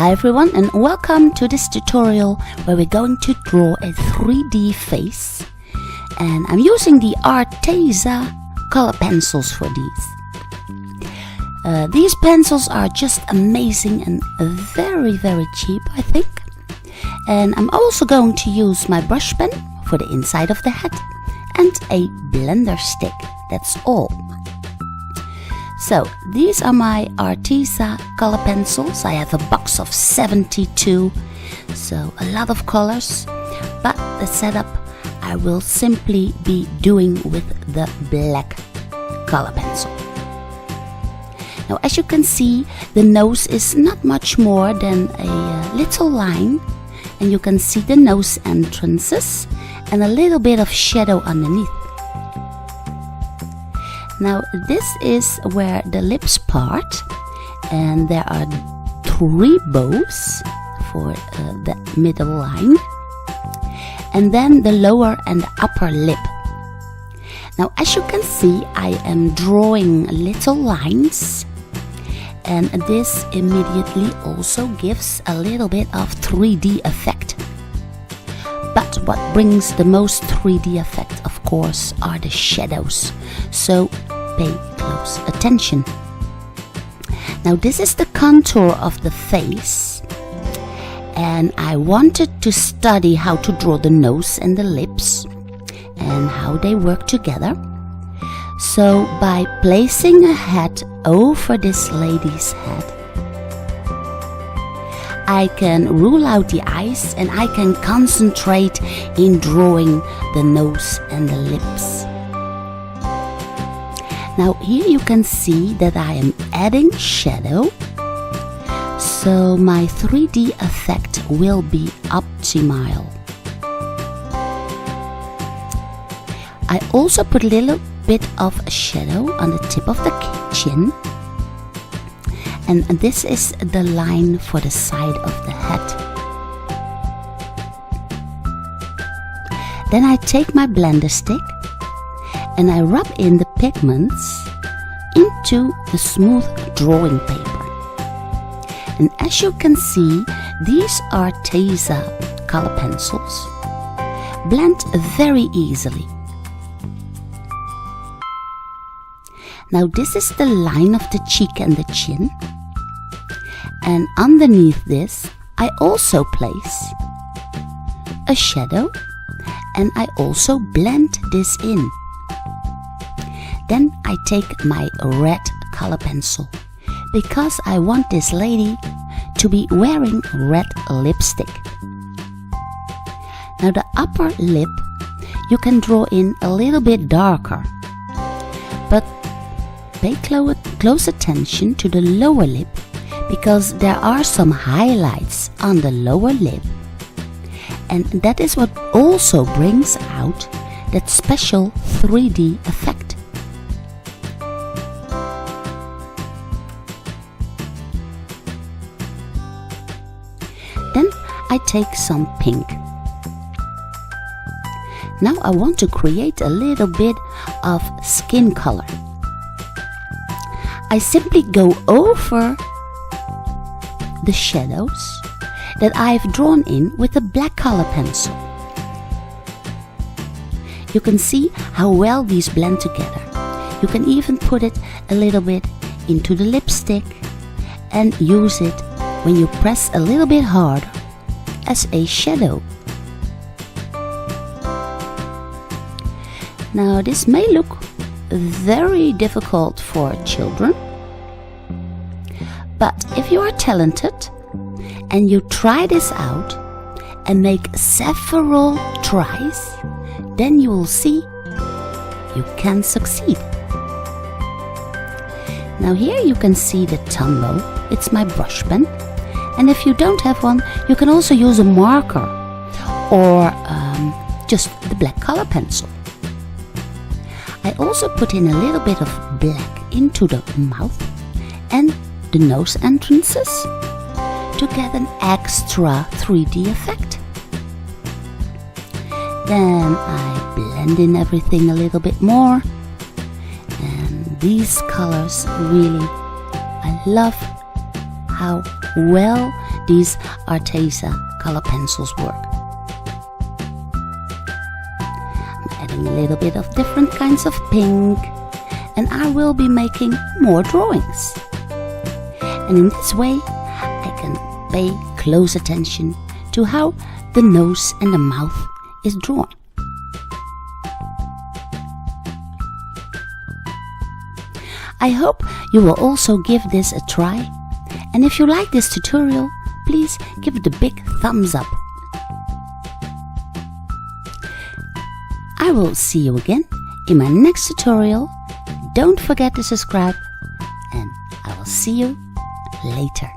Hi everyone, and welcome to this tutorial where we're going to draw a 3D face, and I'm using the ARTEZA color pencils for these. These pencils are just amazing and very cheap, I think. And I'm also going to use my brush pen for the inside of the head and a blender stick, that's all. So these are my ARTEZA color pencils. I have a box of 72, so a lot of colors, but the setup I will simply be doing with the black color pencil. Now, as you can see, the nose is not much more than a little line, and you can see the nose entrances and a little bit of shadow underneath. Now this is where the lips part, and there are 3 bows for the middle line, and then the lower and the upper lip. Now as you can see, I am drawing little lines, and this immediately also gives a little bit of 3D effect. But what brings the most 3D effect, of course, are the shadows. So pay close attention. Now this is the contour of the face, and I wanted to study how to draw the nose and the lips and how they work together. So by placing a hat over this lady's head, I can rule out the eyes and I can concentrate in drawing the nose and the lips. Now here you can see that I am adding shadow, so my 3D effect will be optimal. I also put a little bit of shadow on the tip of the chin, and this is the line for the side of the head. Then I take my blender stick and I rub in the pigments into the smooth drawing paper. And as you can see, these ARTEZA color pencils blend very easily. Now this is the line of the cheek and the chin, and underneath this I also place a shadow, and I also blend this in. Then I take my red color pencil, because I want this lady to be wearing red lipstick. Now the upper lip you can draw in a little bit darker, but pay close attention to the lower lip, because there are some highlights on the lower lip, and that is what also brings out that special 3D effect. Then I take some pink. Now I want to create a little bit of skin color. I simply go over the shadows that I've drawn in with a black color pencil. You can see how well these blend together. You can even put it a little bit into the lipstick and use it when you press a little bit harder as a shadow. Now this may look very difficult for children, but if you are talented and you try this out and make several tries, then you will see you can succeed. Now here you can see the Tombow. It's my brush pen, and if you don't have one, you can also use a marker or just the black color pencil. I also put in a little bit of black into the mouth and the nose entrances to get an extra 3D effect. Then I blend in everything a little bit more, and these colors really, I love how well these ARTEZA color pencils work. I'm adding a little bit of different kinds of pink, and I will be making more drawings. And in this way I can pay close attention to how the nose and the mouth is drawn. I hope you will also give this a try, and if you like this tutorial, please give it a big thumbs up. I will see you again in my next tutorial. Don't forget to subscribe, and I will see you later.